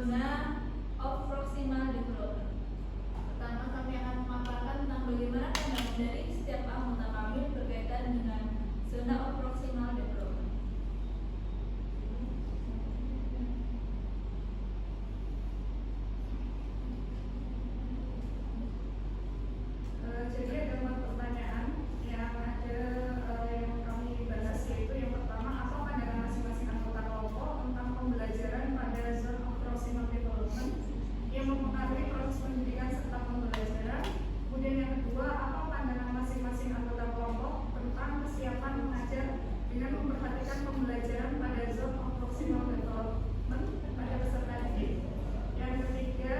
zona of proximal development. Pertama, kami akan memaparkan tentang bagaimana pandangan dari setiap anggota kami berkaitan dengan zona of proximal development. Jadi ada 4 pertanyaan yang kami bahas, yaitu yang pertama, apa pandangan masing-masing anggota kelompok tentang pembelajaran pada zone of proximal development yang mempengaruhi proses pendidikan serta pembelajaran. Kemudian yang kedua, apa pandangan masing-masing anggota kelompok tentang kesiapan mengajar dengan memperhatikan pembelajaran pada zone of proximal development pada peserta didik. Yang ketiga,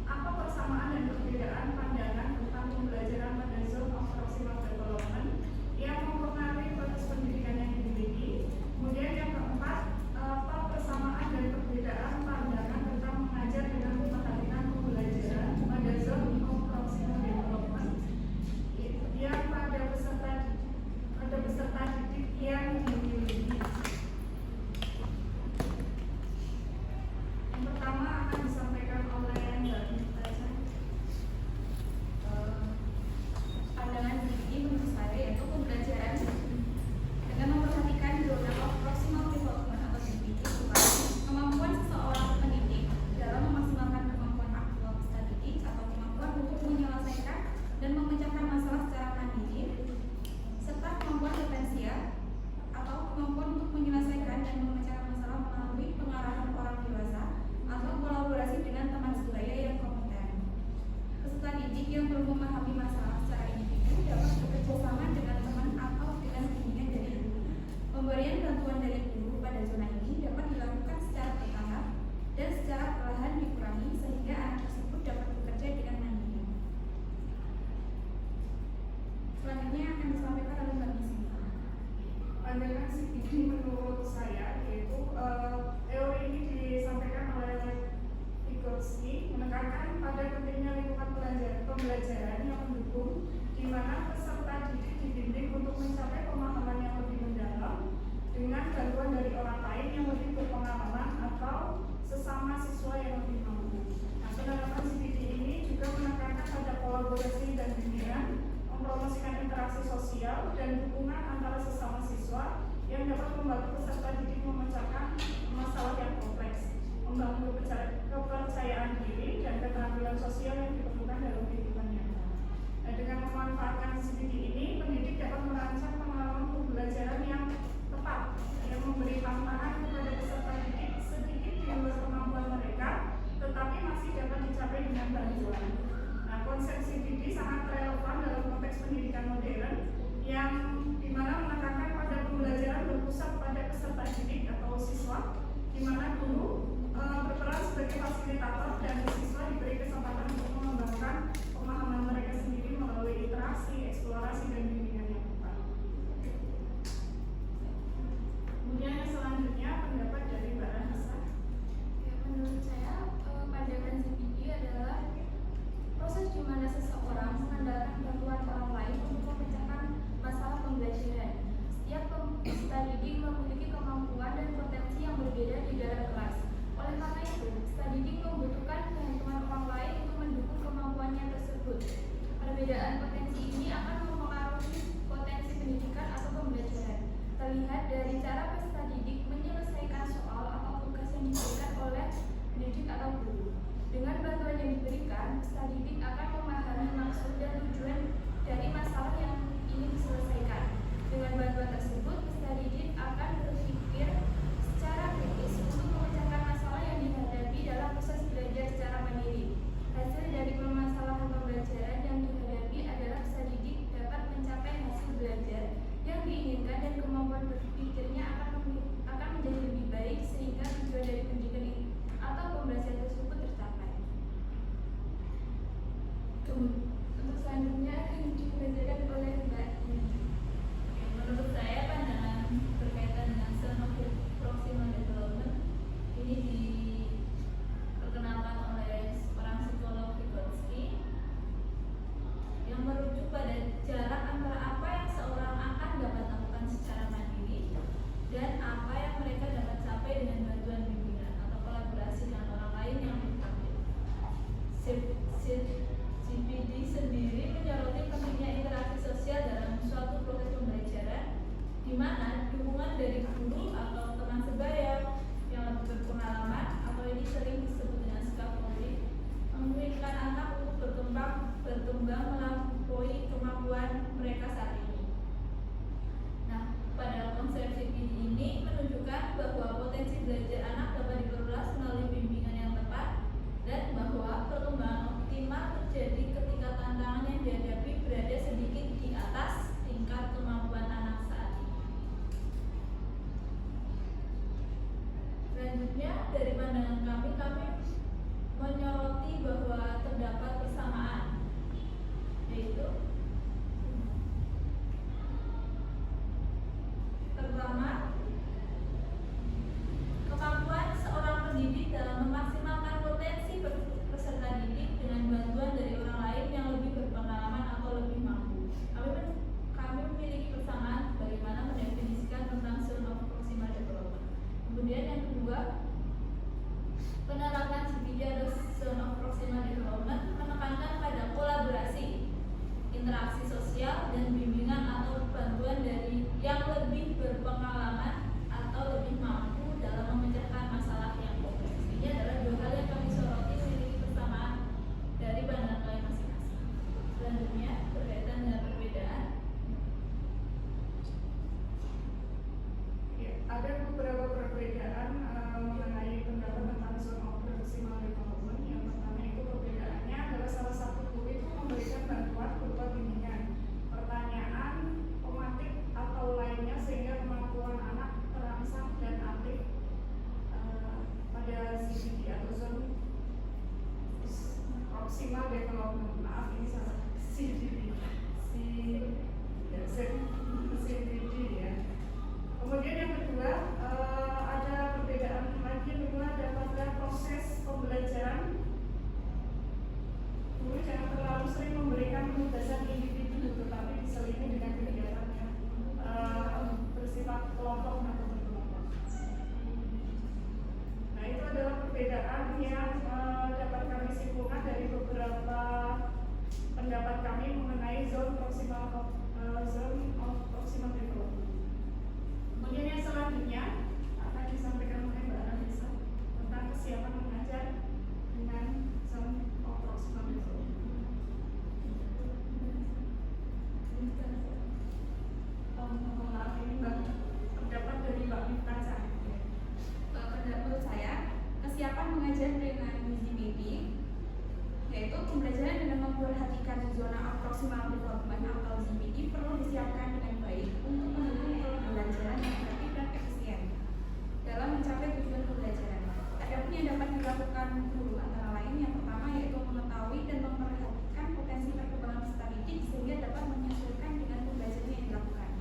apa persamaan dan perbedaan pandangan tentang pembelajaran pada zone of proximal development yang mempengaruhi proses pendidikan yang dimiliki. Kemudian yang keempat, apa persamaan dan perbedaan pandangan tentang mengajar dengan memperhatikan pembelajaran pada zone of proximal development yang pada peserta didik yang dimiliki. Yang pertama akan disampaikan oleh Mbak Nita. Pandangan ini menurut saya yaitu pembelajaran dengan memperhatikan zona of proximal development atau ZPD merupakan kemampuan seseorang pendidik dalam memaksimalkan kemampuan aktual peserta didik atau kemampuan untuk menyelesaikan dan memecahkan masalah secara mandiri, serta kemampuan potensial atau kemampuan untuk menyelesaikan dan memecahkan masalah melalui pengarahan orang dewasa atau kolaborasi dengan teman sebaya yang kompeten. Peserta didik yang belum memahami masalah secara individu dapat bekerja sama dengan teman atau dengan bimbingan dari guru. Pemberian bantuan dari guru pada zona ini dapat dilakukan secara bertahap dan secara perlahan dikurangi sehingga anak tersebut dapat bekerja dengan mandiri. Selanjutnya akan disampaikan oleh Mbak Misita. Pandangan CPD menurut saya yaitu teori ini disampaikan oleh Vygotsky menekankan pada pentingnya lingkungan pembelajaran yang mendukung, di mana peserta didik dibimbing untuk mencapai pemahaman yang lebih mendalam dengan bantuan dari orang lain yang lebih berpengalaman atau sesama siswa yang lebih mampu. Nah, penerapan CPD ini juga menekankan pada kolaborasi dan bimbingan, mempromosikan interaksi sosial dan dukungan antara sesama siswa yang dapat membantu peserta didik memecahkan masalah yang kompleks, membangun kepercayaan diri dan keterampilan sosial yang diperlukan dalam kehidupan nyata. Nah, dengan memanfaatkan CPD ini, pendidik dapat merancang pengalaman pembelajaran yang tepat, yang memberi tantangan kepada peserta didik sedikit di luar kemampuan mereka, tetapi masih dapat dicapai dengan bantuan. Nah, konsep CPD sangat relevan dalam konteks pendidikan modern yang dimana menekankan pada pembelajaran berpusat pada peserta didik atau siswa, di mana guru berperan sebagai fasilitator dan siswa diberi kesempatan untuk mengembangkan pemahaman mereka sendiri melalui interaksi, eksplorasi, dan bimbingan yang tepat. Kemudian yang selanjutnya pendapat dari Mbak Anissa. Ya, menurut saya pandangan ZPD adalah proses di mana seseorang mengandalkan bantuan orang lain untuk memecahkan masalah pembelajaran. Setiap peserta didik memiliki kemampuan dan potensi yang berbeda di dalam kelas. Oleh karena itu, peserta didik membutuhkan bantuan orang lain untuk mendukung kemampuannya tersebut. Perbedaan potensi ini akan mempengaruhi potensi pendidikan atau pembelajaran. Terlihat dari cara peserta didik menyelesaikan soal atau tugas yang diberikan oleh pendidik atau guru. Dengan bantuan yang diberikan, peserta didik akan memahami maksud dan tujuan dari masalah yang ingin diselesaikan. Dengan bantuan tersebut, peserta didik akan berpikir secara kritis untuk memecahkan masalah yang dihadapi dalam proses belajar secara mandiri. Hasil dari permasalahan pembelajaran yang dihadapi adalah peserta didik dapat mencapai hasil belajar yang diinginkan dan kemampuan berpikirnya akan menjadi lebih baik sehingga tujuan dari pendidikan ini atau pembelajaran tersebut tercapai. Untuk selanjutnya akan dibacakan oleh Mbak Ina. Menurut saya pandangan berkaitan dengan zone of proximal development ini diperkenalkan oleh seorang psikolog Vygotsky yang merujuk pada jarak antara apa yang seorang akan dapat lakukan secara mandiri dan apa yang mereka dapat capai dengan bantuan bimbingan atau kolaborasi dengan orang lain yang Penerapan CPD atau Zone of Proximal Development menekankan pada kolaborasi, interaksi sosial, dan bimbingan atau bantuan dari yang lebih berpengalaman atau lebih mampu dalam memecahkan masalah yang kompleks. Ini adalah dua hal yang kami soroti memiliki persamaan dari pandangan kalian masing-masing. Selanjutnya berkaitan dengan perbedaan. Ya, ada beberapa perbedaan mengenai pendapat tentang zone of proximal development. Yang pertama itu perbedaannya adalah salah satu guru itu memberikan bantuan berupa bimbingan, pertanyaan, pematik atau lainnya sehingga kemampuan anak terangsang dan aktif pada CPD atau zone proximal development. Maaf ini salah, CDD, CPD ya. Kemudian yang kedua ada perbedaan lagi yang kedua ada pada proses pembelajaran. Guru jangan terlalu sering memberikan penugasan individu, tetapi diselingi dengan kegiatan yang bersifat kelompok atau berkelompok. Nah itu adalah perbedaan yang dapat kami simpulkan dari beberapa pendapat kami mengenai zone of proximal development. Kemudian yang selanjutnya akan disampaikan oleh Mbak Anissa tentang kesiapan mengajar dengan zone of proximal development. Maaf ini Mbak, pendapat dari Mbak Mifta. Menurut saya, kesiapan mengajar dengan ZPD yaitu pembelajaran dengan memperhatikan zona of proximal development atau ZPD perlu disiapkan dengan baik untuk mendukung pembelajaran yang efektif dan efisien dalam mencapai tujuan pembelajaran. Adapun yang dapat dilakukan guru antara lain yang pertama yaitu mengetahui dan memperhatikan potensi perkembangan peserta didik sehingga dapat menyesuaikan dengan pembelajaran yang dilakukan.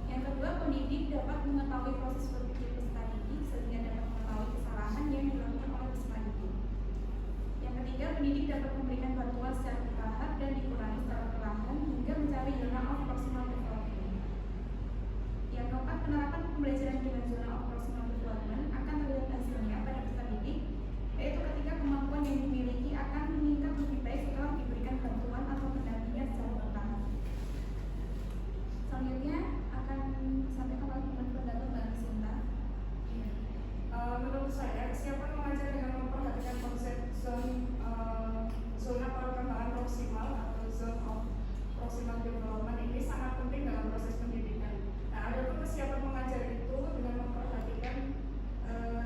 Yang kedua, pendidik dapat mengetahui proses berpikir peserta didik sehingga dapat mengetahui kesalahan yang dilakukan oleh peserta didik. Yang ketiga, pendidik dapat memberikan bantuan secara bertahap dan dikurangi secara perlahan hingga mencapai zona of proximal development. Yang keempat, penerapan pembelajaran dengan zona of proximal development akan terlihat hasilnya pada peserta didik, yaitu ketika kemampuan yang dimiliki akan meningkat lebih baik setelah diberikan bantuan atau pendampingan secara bertahap. Selanjutnya akan disampaikan oleh pendapat Mbak Sinta. Menurut saya, kesiapan mengajar dengan memperhatikan konsep zona perkembangan proksimal atau zone of proximal development ini sangat penting dalam proses pendidikan. Nah, adapun kesiapan mengajar itu dengan memperhatikan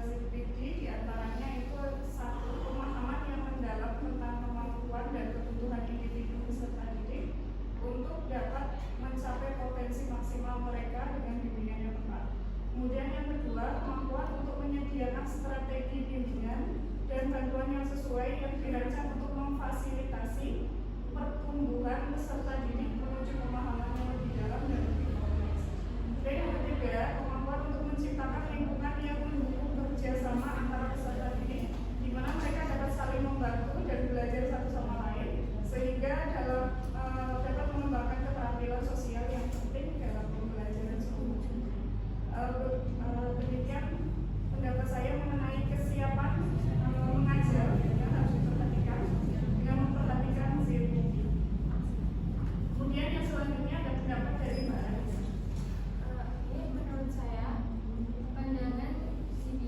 ZPD diantaranya itu satu, pemahaman yang mendalam tentang kemampuan dan kebutuhan individu peserta didik untuk dapat mencapai potensi maksimal mereka dengan bimbingan yang tepat. Kemudian yang kedua, kemampuan untuk menyediakan strategi bimbingan dan bantuan yang sesuai yang dirancang untuk memfasilitasi pertumbuhan peserta didik menuju pemahaman yang lebih dalam dan lebih kompleks. Dan yang ketiga, kemampuan untuk menciptakan lingkungan yang mendukung kerjasama antara peserta didik, di mana mereka dapat saling membantu dan belajar satu sama lain, sehingga dapat mengembangkan keterampilan sosial yang penting dalam pembelajaran sekolah. Demikian pendapat saya mengenai kesiapan mengajar yang harus diperhatikan dengan memperhatikan ZPD. Kemudian yang selanjutnya ada pendapat dari Mbak Anissa. Ini menurut saya pandangan ZPD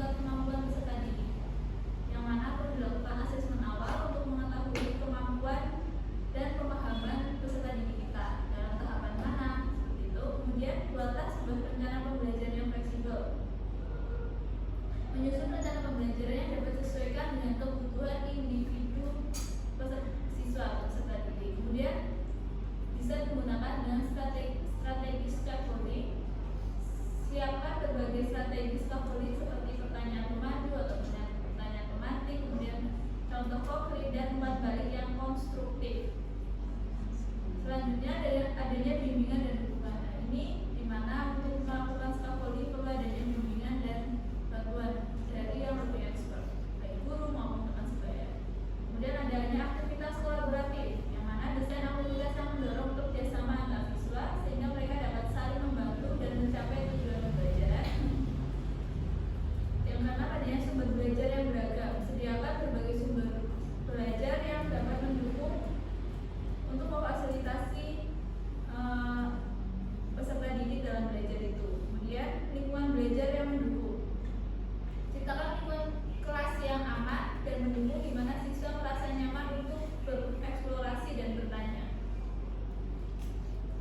tingkat kemampuan peserta didik, yang mana perlu dilakukan asesmen awal untuk mengetahui kemampuan dan pemahaman peserta didik kita dalam tahapan mana, seperti itu. Kemudian buatlah sebuah rencana pembelajaran yang fleksibel. Menyusun rencana pembelajaran yang dapat disesuaikan dengan kebutuhan individu siswa peserta didik. Kemudian bisa digunakan dengan strategi scaffolding. Siapkan berbagai strategi scaffolding seperti pertanyaan pemandu atau pertanyaan pemantik, kemudian contoh konkret dan umpan balik yang konstruktif. Selanjutnya adanya bimbingan dan dukungan. Nah, ini dimana untuk melakukan scaffolding perlu adanya bimbingan dan bantuan dari yang lebih expert, baik guru maupun teman sebaya. Kemudian adanya aktivitas kolaboratif, yang mana desain aktivitas yang mendorong kerjasama antar siswa sehingga mereka dapat saling membantu dan mencapai tujuan pembelajaran. Yang keenam adanya sumber belajar yang beragam. Sediakan berbagai sumber belajar yang dapat mendukung untuk memfasilitasi peserta didik dalam belajar itu. Kemudian lingkungan belajar yang mendukung. Ciptakan lingkungan kelas yang aman dan mendukung di mana siswa merasa nyaman untuk bereksplorasi dan bertanya.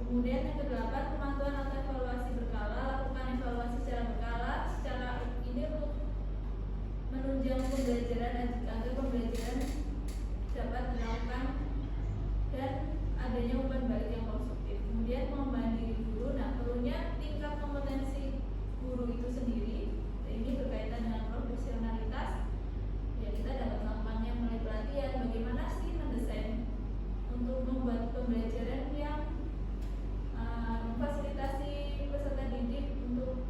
Kemudian yang kedelapan, pemantauan atau evaluasi berkala. Lakukan evaluasi secara berkala. Secara ini untuk menunjang pembelajaran agar pembelajaran dapat dilakukan dan adanya umpan balik yang konstruktif. Kemudian pengembangan diri guru. Nah, perlunya tingkat kompetensi guru itu sendiri. Ini berkaitan dengan profesionalitas. Ya, kita dapat melakukannya mulai pelatihan bagaimana sih mendesain untuk membuat pembelajaran yang memfasilitasi peserta didik untuk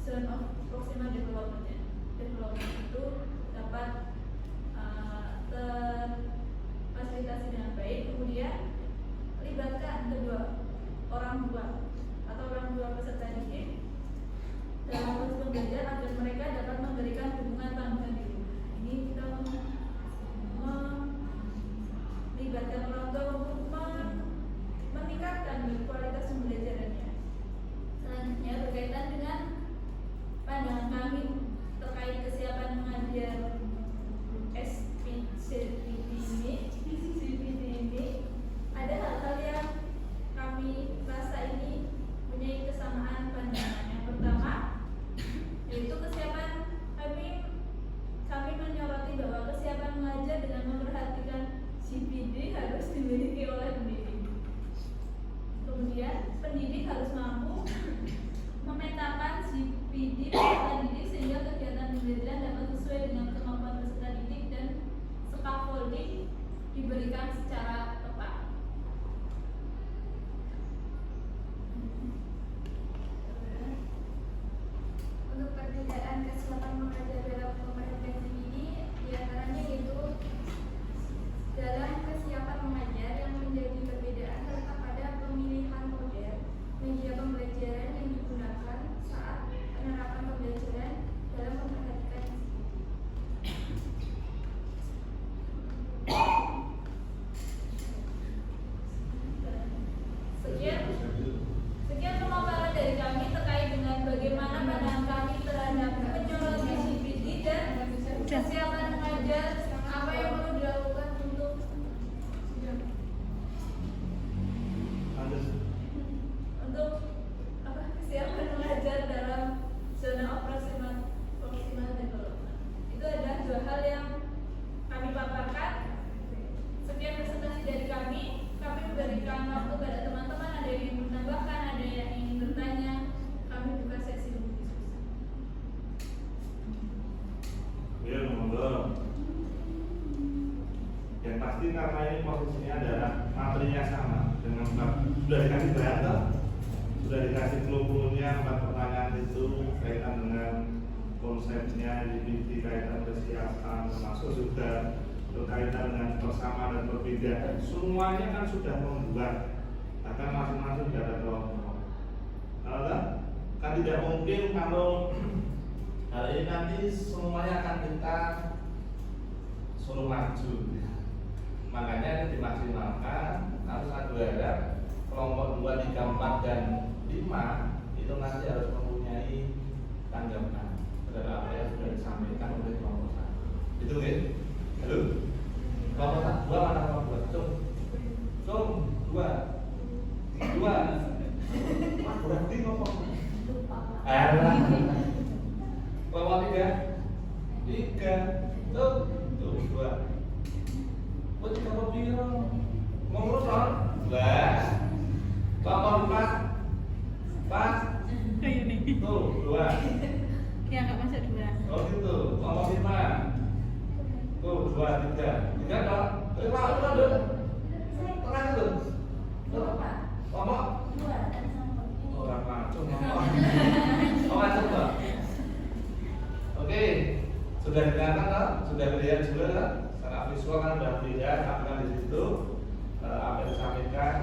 zone of proximal development. Development itu dapat terfasilitasi dengan baik. Kemudian libatkan kedua orang tua atau orang tua peserta didik dalam proses pembelajaran agar mereka dapat memberikan dukungan panduan di rumah. Ini kita melibatkan orang tua untuk meningkatkan kualitas pembelajarannya. Selanjutnya berkaitan dengan pandangan kami terkait kesiapan mengajar CPD ini, ada hal-hal yang kami rasa ini punya kesamaan pandangan. Yang pertama yaitu kesiapan kami menyoroti bahwa kesiapan mengajar dengan memperhatikan CPD harus dimiliki oleh pendidik. Kemudian pendidik harus mampu memetakan CPD peserta didik sehingga kegiatan pembelajaran dapat sesuai dengan kemampuan peserta didik dan scaffolding diberikan secara tepat. Untuk perbedaan kesiapan mengajar dalam kompetensi ini diantaranya yaitu dalam kesiapan mengajar yang menjadi perbedaan terletak pada pemilihan model media pembelajaran yang digunakan saat penerapan pembelajaran dalam memperhatikan Sekian pemaparan dari kami terkait dengan bagaimana pandangan kami terhadap menyoroti CPD dan kesiapan mengajar, apa yang perlu dilakukan untuk kesiapan mengajar dalam zona operasional development. Itu ada dua hal yang kami paparkan. Sekian presentasi dari kami. Kami memberikan waktu pada teman-teman, ada yang ingin menambahkan, ada yang ingin bertanya. Kami buka sesi diskusi. Ya, monggo. Yang pasti karena ini posisinya adalah materinya sama dengan sudah dikasih bahan toh? Sudah dikasih clue-nya 4 pertanyaan itu kaitan dengan konsepnya, individu, kaitan kesiapan, termasuk juga berkaitan dengan bersama dan berbeda. Semuanya kan sudah membuat, bahkan masing-masing sudah ada kelompok. Kan tidak mungkin kalau hal ini nanti semuanya akan kita suruh maju. Makanya ini dimaksimalkan. Harus ada kelompok 2, 3, 4 dan 5 itu nanti harus mempunyai tanggapan terhadap apa yang sudah disampaikan. Ya nggak masuk 2. Oh gitu, kelompok 5. Tuh, 2, 3. 3 dong. 5 dulu. Tengah dulu. Tuh. Kelompok. Orang macam. Oh, macam tuh. Oke. Sudah dilihat kan? Sudah dilihat juga kan? Secara visual kan sudah dilihat apa di situ. Apa yang disampaikan.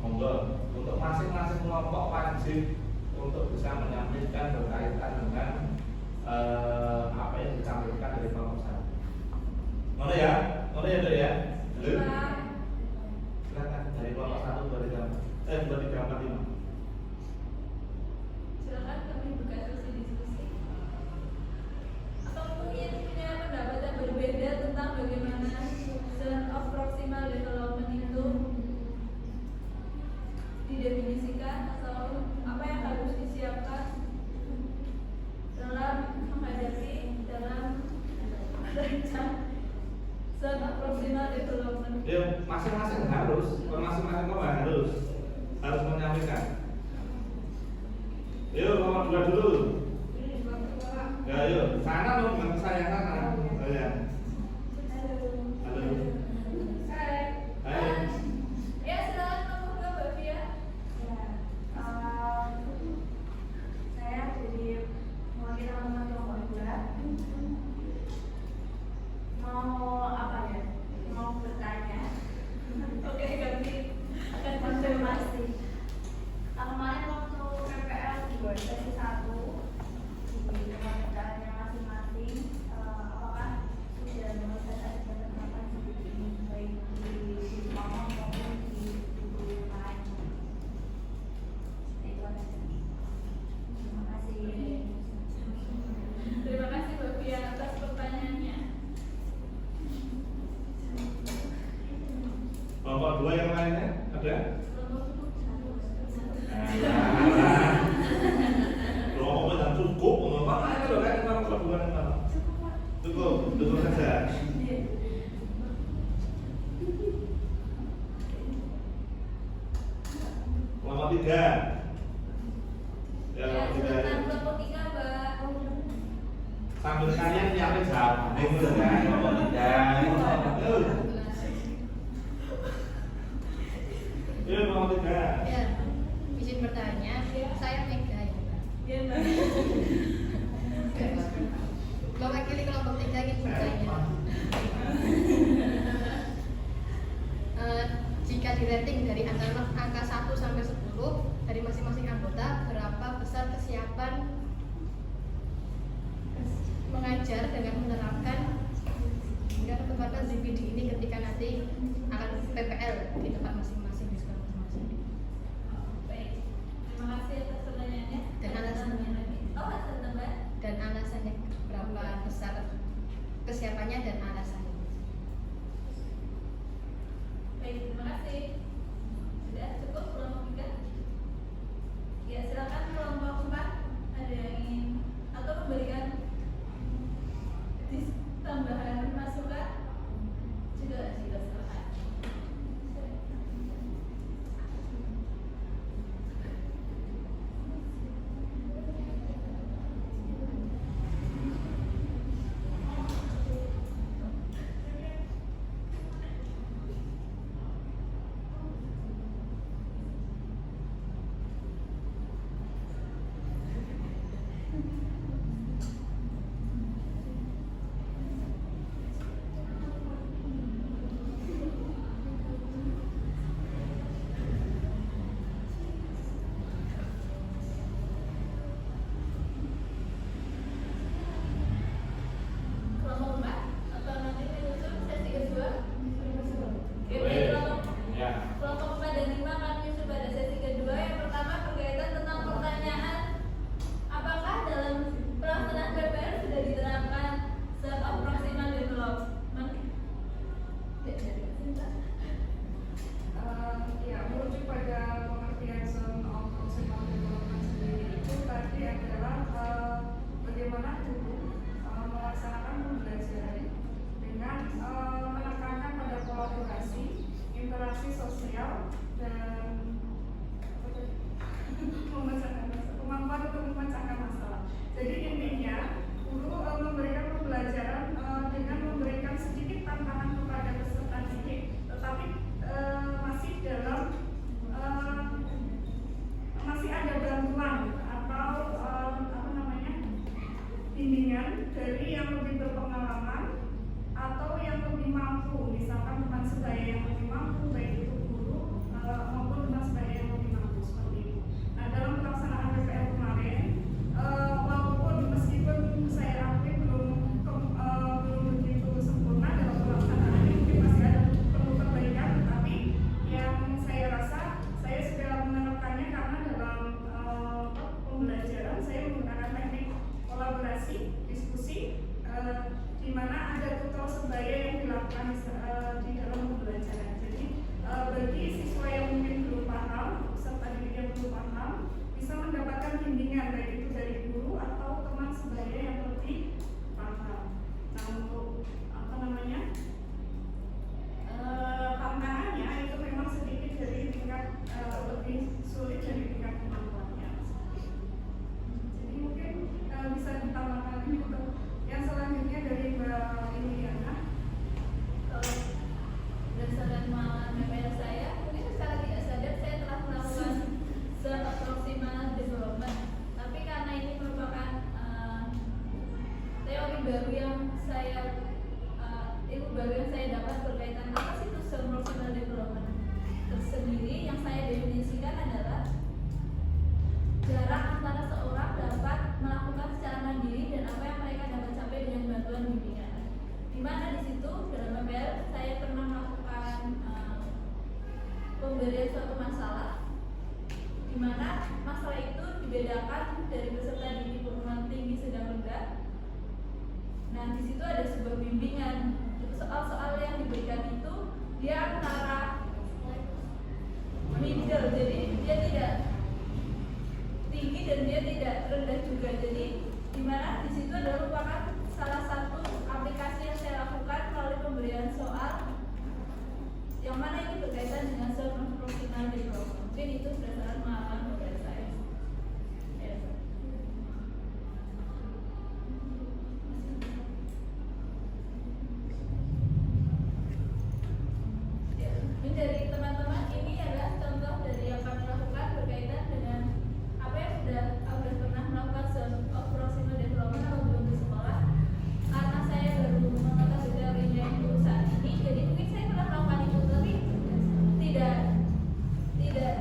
Monggo. Untuk masing-masing kelompok wajib untuk bisa menyampaikan berkaitan dengan apa yang disampaikan dari kelompok satu. Mana ya? Mana ya, Dek ya? Silakan dari kelompok 1 2 3 4. 2 3 4 5. Silakan kami buka sesi diskusi. Atau mungkin punya pendapat yang berbeda tentang bagaimana zone of proximal development itu didefinisikan atau apa yang harus disiapkan dalam menghadapi dalam merancang zone of proximal development. Ya, masing-masing harus, masing-masing harus menyampaikan. Yuk, nomor 2 dulu. Ya, yuk, sana dong, nggak bisa yang sana. Oh, ya. Halo. Hai. Ya, silakan nomor 2 Mbak Fia. Saya jadi mewakili teman-teman kelompok 2. Mau apa ya? Mau bertanya. Oke, ganti akan Konfirmasi. Kemarin waktu PPL 2 sesi 1 di tempat caranya masing-masing, apakah sudah menyelesaikan apa ini baik di ngomong maupun di buku lain? Itu aja. Terima kasih. Terima kasih Mbak Fia atas pertanyaannya. Kelompok 2 yang lainnya ada? Kelompok yang cukup, apa aja loh kan? Kelompok 2 yang mana? Cukup saja. Kelompok 3. Ya, kelompok 3. Silakan kelompok 3 Mbak. Sambil kalian nyiapin jawaban, ini kan kelompok 3. Yuk, kelompok 3. Ya, izin bertanya, saya Mega ya Mbak. Ya Mbak. Mewakili kelompok 3 ingin bertanya. Jika di rating dari angka 1 sampai 10 dari masing-masing anggota, berapa besar kesiapan mengajar dengan menerapkan hingga ketempatan ZPD ini ketika nanti akan PPL di tempat masing-masing di sekolah masing-masing. Baik. Terima kasih atas pertanyaannya. Dan alasannya lagi. Oh, alasan tambahan. Dan alasannya berapa besar kesiapannya dan alasannya. Baik, terima kasih. Sudah cukup kelompok 3? Ya, silakan kelompok 4. Ada yang ingin atau memberikan tambahan masukan? Juga silakan. dari yang lebih berpengalaman atau yang lebih mampu, misalkan teman sebaya yang lebih mampu, baik itu guru maupun teman sebaya yang lebih mampu seperti itu. Nah, dalam pelaksanaan PPL kemarin, walaupun meskipun saya akui belum begitu sempurna dalam pelaksanaannya, mungkin masih ada perlu perbaikan, tetapi yang saya rasa saya sudah menerapkannya karena dalam pembelajaran saya menggunakan teknik kolaborasi, diskusi, di mana ada tutor sebaya yang dilakukan di dalam pembelajaran. Jadi bagi siswa yang mungkin belum paham, peserta didik yang belum paham, bisa mendapatkan bimbingan baik itu dari guru atau teman sebaya yang lebih paham. Nah, untuk tantangannya itu memang sedikit dari tingkat lebih sulit dari tingkat kemampuannya. Jadi mungkin bisa ditambahkan untuk yang selanjutnya dari Mbak Iliana. Berdasarkan pengalaman PPL saya, mungkin secara tidak sadar saya telah melakukan zone of proximal development. Tapi karena ini merupakan teori baru yang saya ilmu baru yang saya dapat berkaitan apa sih itu zone proximal development tersendiri, yang saya definisikan adalah jarak antara seorang dapat melakukan secara mandiri dan apa yang mereka dapat capai dengan bantuan bimbingan. Di mana di situ dalam PPL saya pernah melakukan pemberian suatu masalah, di mana masalah itu dibedakan dari peserta didik perguruan tinggi sedang rendah. Nah, di situ ada sebuah bimbingan. Soal-soal yang diberikan itu dia antara middle, jadi dia tidak tinggi dan dia tidak rendah juga. Jadi di mana di situ adalah merupakan salah satu aplikasi yang saya lakukan melalui pemberian soal, yang mana ini berkaitan dengan zone of proximal development. Mungkin itu berdasarkan pengalaman dari saya. Dari teman-teman, ini adalah contoh dari yang kami lakukan berkaitan dengan apa yang sudah pernah melakukan zone of proximal development atau belum di sekolah. Karena saya baru mengetahui teorinya itu saat ini, jadi mungkin saya pernah melakukan itu, tapi tidak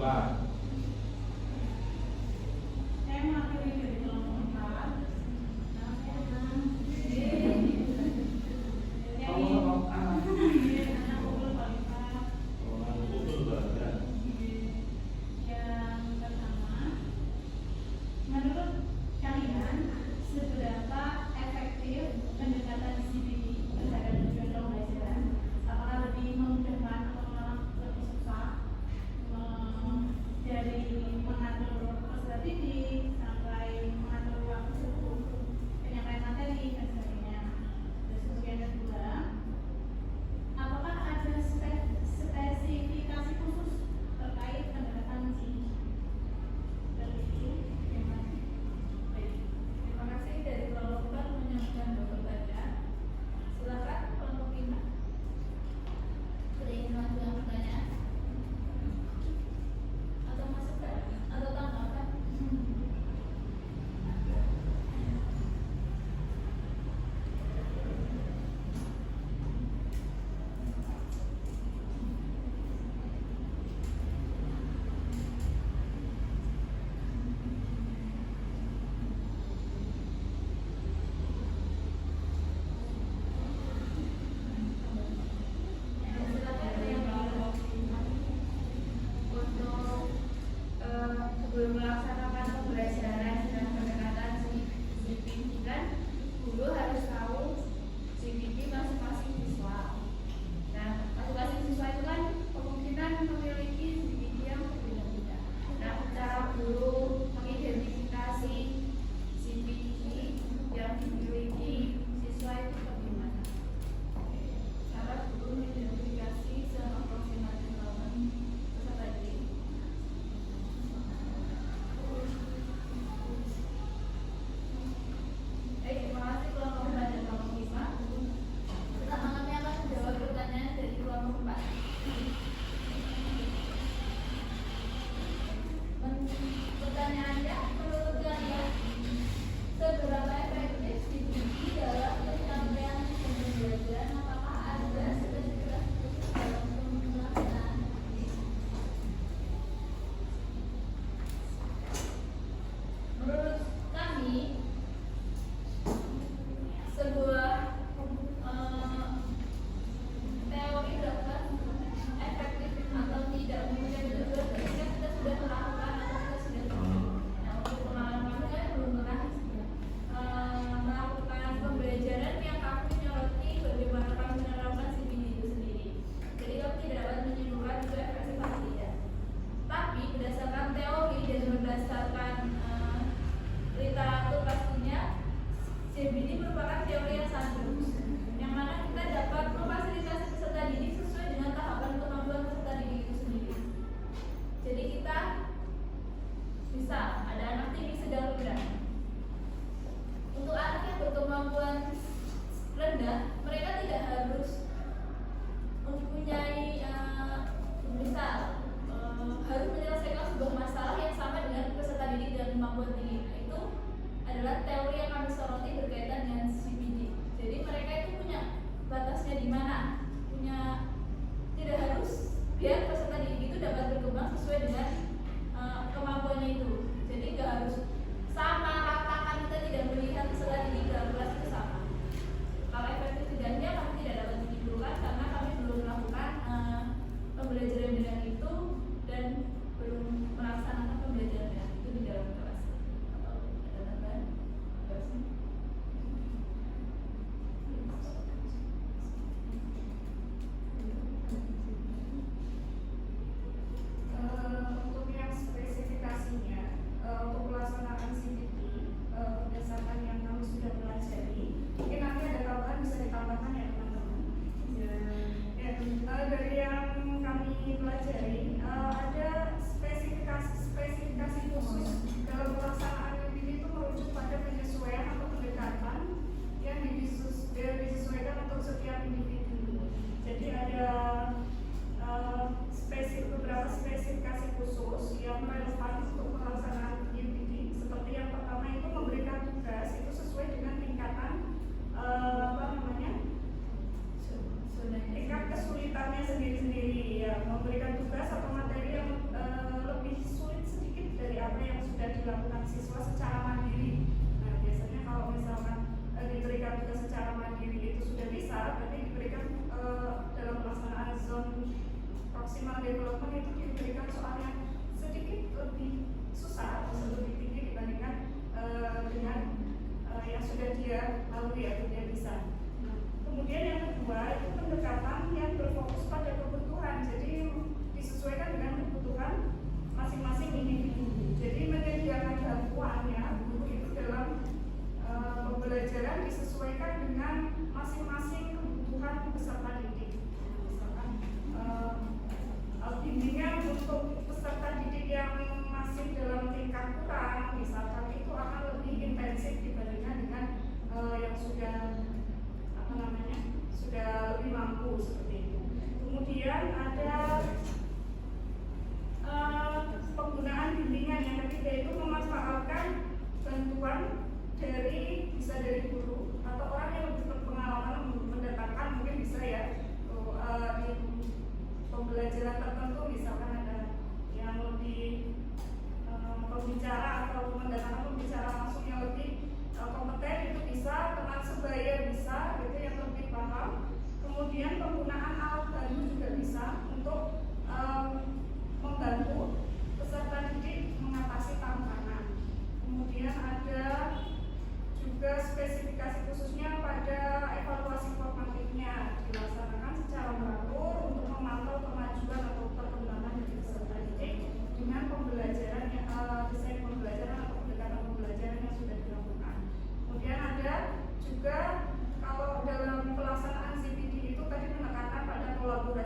4. Saya mengakhiri dari kelompok 4. Anak unggul kualitas. Orang unggul berada. Yang pertama, menurut kalian seberapa efektif pendekatan CBD terhadap tujuan pembelajaran? Apakah lebih memudahkan atau malah lebih susah dari mengatur peserta didik sampai mengatur waktu penyampaian materi dan sebagainya? Terus yang kedua, apakah ada spesifikasi khusus terkait pendekatan CBD? Terima kasih dari kelompok 4 menyampaikan pertanyaan. Silakan kelompok 5. Ada yang mengajukan pertanyaan atau masukan atau tanggapan? Silakan ada yang mau. Untuk sebelum melaksanakan pembelajaran dengan pendekatan CBD kan guru harus tahu CBD masing-masing siswa. Nah, masing-masing siswa itu kan kemungkinan memiliki CBD yang berbeda-beda. Nah, cara guru mengidentifikasi CBD yang dimiliki siswa itu bagaimana? Cara guru mengidentifikasi secara proximal development peserta didik. Terima kasih kelompok 4 dan kelompok 5. Pertama kami akan menjawab pertanyaan dari kelompok 4. Pertanyaannya, menurut kalian seberapa efektif CBD dalam penyampaian pembelajaran? Apakah ada spesifikasi khusus dalam pelaksanaan? Menurut kami, sebuah teori dapat efektif atau tidak kemudian juga ketika kita sudah melakukan atau kita sudah nah, untuk pengalaman kami kan belum pernah melakukan pembelajaran yang kami menyoroti bagaimana kami menerapkan CBD itu sendiri. Jadi kami tidak dapat menyimpulkan itu efektif atau tidak. Tapi berdasarkan teori dan berdasarkan literatur pastinya CBD merupakan teori yang sangat bagus, yang mana kita dapat memfasilitasi peserta didik sesuai dengan tahapan kemampuan peserta didik itu sendiri. Jadi kita bisa ada anak tinggi, sedang, rendah. Untuk anak yang berkemampuan rendah, mereka tidak harus mempunyai misal harus menyelesaikan sebuah masalah yang sama dengan peserta didik dengan kemampuan tinggi. Nah, itu adalah teori yang kami soroti berkaitan dengan CBD. Jadi mereka itu punya batasnya di mana, tidak harus biar peserta didik itu dapat berkembang sesuai dengan kemampuannya itu. Jadi nggak harus sama ratakan, kita tidak melihat peserta didik dalam kelas itu sama. Kalau efektif tidaknya kami tidak dapat menyimpulkan karena kami belum melakukan pembelajaran dengan itu dan belum melaksanakan pembelajaran dengan itu di dalam kelas. Atau ada tambahan?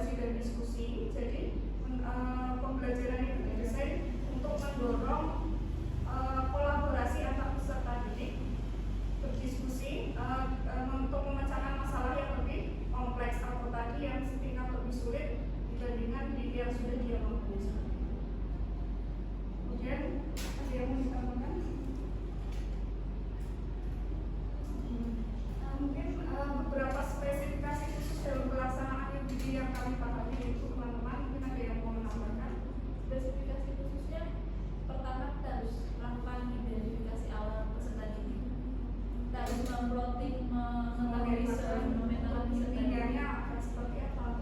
kolaborasi dan diskusi. Jadi pembelajaran itu didesain untuk mendorong kolaborasi antar peserta didik, berdiskusi untuk memecahkan masalah yang lebih kompleks atau tadi yang setingkat lebih sulit dibandingkan didik yang sudah dia mampu. Kemudian ada yang mau ditambahkan? Mungkin beberapa spesifikasi khusus dalam pelaksanaan UBD yang kami pahami itu teman-teman mungkin ada yang mau menambahkan? Spesifikasi khususnya pertama kita harus melakukan identifikasi awal peserta didik. Kita harus memplotting, mengetahui memetakan peserta didik. Tinggalnya akan seperti apa?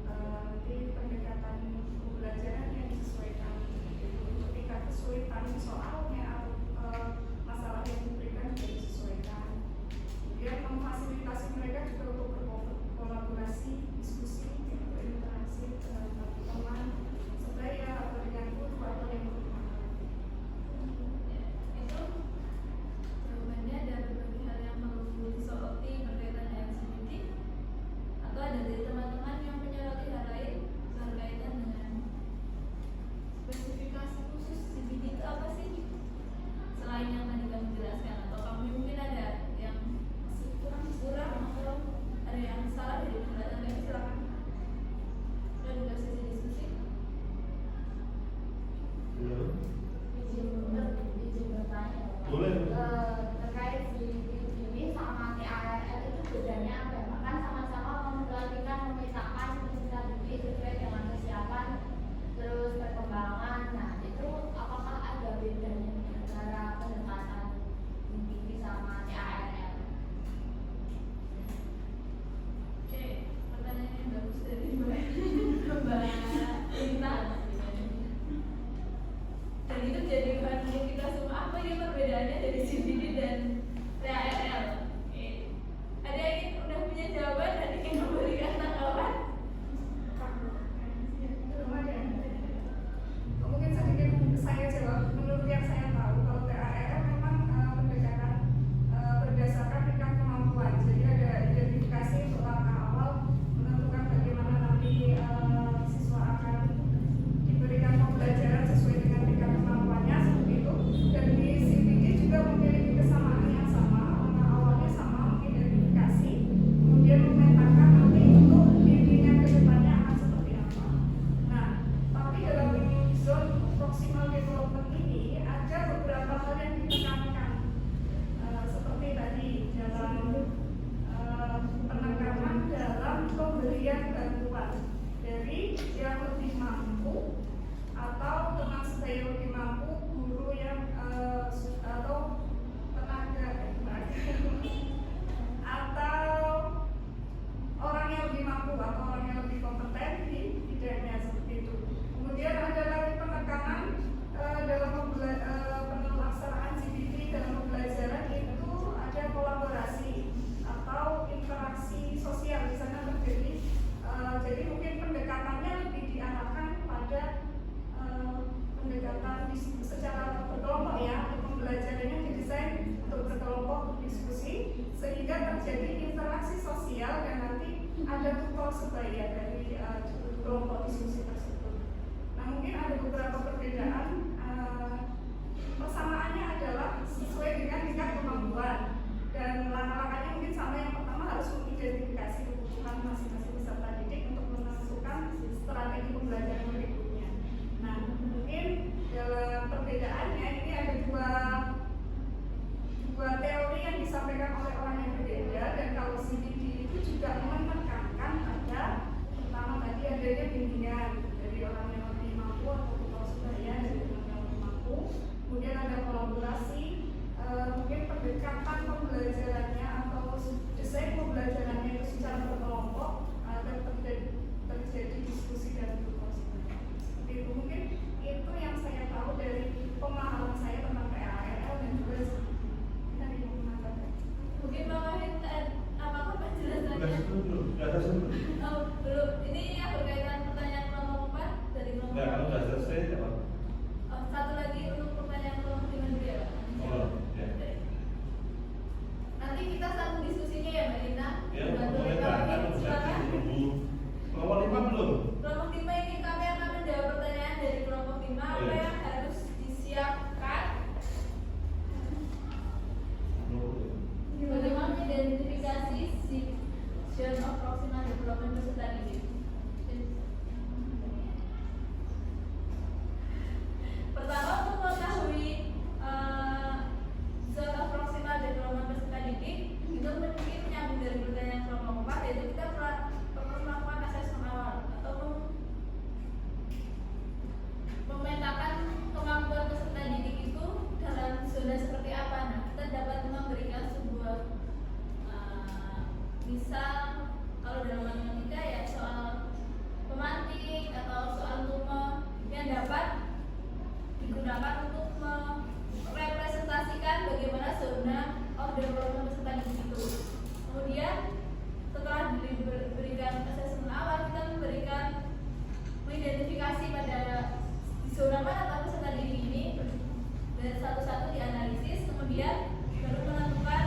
Nanti pendekatan pembelajaran yang disesuaikan ketika kesulitan soalnya atau masalah yang diberikan juga disesuaikan. Kemudian memfasilitasi mereka juga untuk berkolaborasi, diskusi, berinteraksi dengan teman, sebaya atau dengan guru atau yang bermanfaat. Itu jawabannya ada berbagai hal yang perlu disoroti berkaitan dengan LGBT, atau ada dari teman-teman yang menyoroti hal lain berkaitan dengan spesifikasi khusus LGBT itu apa sih? Selain yang tadi kami jelaskan, atau kami mungkin ada yang kurang atau ada yang salah dari penjelasan kami, silakan. Dan juga sesi diskusi. Izin bertanya. Boleh. Terkait ini sama TARL itu bedanya apa ya? Kan sama-sama memperhatikan memetakan peserta didik sesuai dengan kesiapan terus perkembangan. Nah itu apakah ada bedanya antara pendekatan UBD sama TARL? Oke, pertanyaan yang bagus dari Mbak Rita. Dan itu jadi bahan untuk kita semua. Apa ini perbedaannya dari CBD dan TARL? Oke. Ada yang udah punya jawaban dan ingin memberikan tanggapan? Mungkin sedikit saya jawab. Menurut yang saya tahu, kalau TARL memang pendekatan berdasarkan tingkat kemampuan. Jadi ada identifikasi untuk langkah awal menentukan bagaimana nanti siswa akan diberikan pembelajaran sesuai dengan tingkat kemampuannya seperti itu. Dan di CBD juga memiliki kesamaan yang sama, langkah awalnya sama, mengidentifikasi, kemudian memetakan nanti untuk bimbingan ke depannya akan seperti apa. Nah, tapi dalam zone proximal development ini ada beberapa hal yang ditekankan seperti tadi dalam penekanan dalam pemberian bantuan dari yang lebih mampu atau teman sebaya lebih mampu, guru yang atau tenaga atau orang yang lebih mampu atau orang yang lebih kompeten di bidangnya seperti itu. Kemudian ada lagi penekanan dalam pelaksanaan CBD dalam pembelajaran itu ada kolaborasi atau interaksi sosial di sana terjadi. Jadi mungkin pendekatannya lebih diarahkan pada pendekatan secara berkelompok ya, untuk pembelajarannya didesain untuk berkelompok diskusi sehingga terjadi interaksi sosial dan nanti ada tutor sebaya dari kelompok diskusi tersebut. Nah mungkin ada beberapa perbedaan. Persamaannya adalah sesuai dengan tingkat kemampuan dan langkah-langkahnya mungkin sama. Yang pertama harus mengidentifikasi kebutuhan masing-masing peserta didik untuk menentukan strategi pembelajaran berikutnya. Nah mungkin dalam perbedaannya ini ada dua teori yang disampaikan oleh orang yang berbeda. Dan kalau CBD itu juga menekankan pada pertama tadi adanya bimbingan dari orang yang lebih mampu atau tutor sebaya dari orang yang lebih mampu. Kemudian ada kolaborasi, mungkin pendekatan pembelajarannya atau desain pembelajarannya itu secara berkelompok dan terjadi diskusi dan tutor sebaya. Seperti itu mungkin itu yang saya tahu dari pemahaman saya tentang TARL dan juga dari menambahkan. Mungkin Pak Wahid, apakah penjelasannya? Belum. Oh, belum. Ini yang berkaitan pertanyaan nomor 4 dari nomor. Enggak, kalau sudah selesai apa? Oh, satu lagi untuk pertanyaan nomor 5 juga, Pak. Oh, ya. Nanti kita sambung diskusinya ya, Mbak Rita. Ya, Bantu boleh, Pak Wahid, Pak. silakan. development peserta didik. Pertama, untuk mengetahui zone of proximal development peserta didik itu mungkin menyambung dari pertanyaan kelompok 4, yaitu kita perlu melakukan asesmen awal atau memetakan kemampuan peserta didik itu dalam zona seperti apa. Nah, kita dapat memberikan sebuah misal kalau dalam matematika ya soal pemantik atau soal tumo yang dapat digunakan untuk merepresentasikan bagaimana zona of development peserta didik itu. Kemudian setelah diberikan asesmen awal, kita mengidentifikasi pada zona mana atau peserta didik ini dan satu-satu dianalisis, kemudian baru menentukan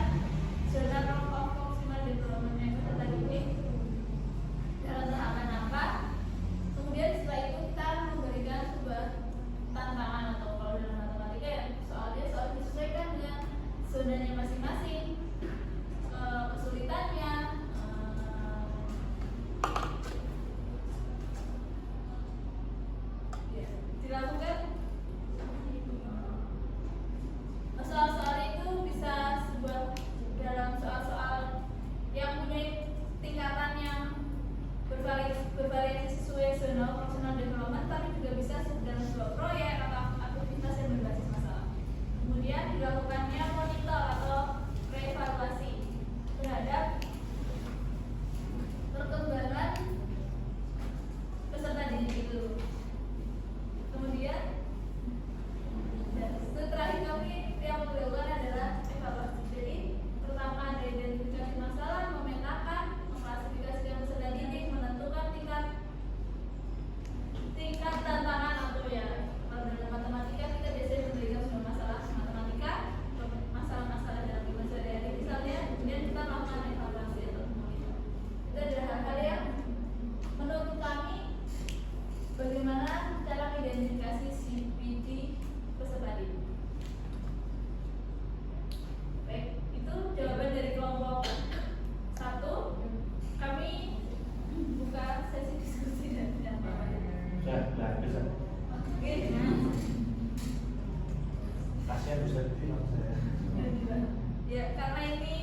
zona of proximal development peserta didik dalam tahapan apa. Kemudian setelah itu kita memberikan sebuah tantangan atau kalau dalam matematika ya soal disesuaikan dengan zonanya masing-masing, kesulitannya, ya, dilakukan. Soal-soal itu bisa sebuah dalam soal-soal yang punya tingkatan yang bervariasi sesuai zona proximal development, tapi juga bisa dalam sebuah proyek atau aktivitas yang berbasis masalah. Kemudian dilakukannya monitor atau reevaluasi terhadap perkembangan peserta didik itu. Kemudian terakhir kami yang dilakukan adalah evaluasi. Jadi pertama ada identifikasi masalah, memetakan, mengklasifikasikan peserta didik, menentukan tingkat tantangan atau ya kalau dalam matematika kita biasanya memberikan sebuah masalah matematika, masalah-masalah dalam kehidupan sehari-hari misalnya, kemudian kita melakukan evaluasi atau monitor. Itu adalah hal-hal yang menurut kami bagaimana cara mengidentifikasi CPD peserta didik. Baik, itu jawaban dari kelompok 1. Kami buka sesi diskusi dan Ya, bisa. oke. Kasihan bisa dibilang saya. Ya, karena ini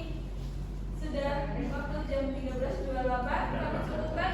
sudah waktu jam 13.28, kami cukupkan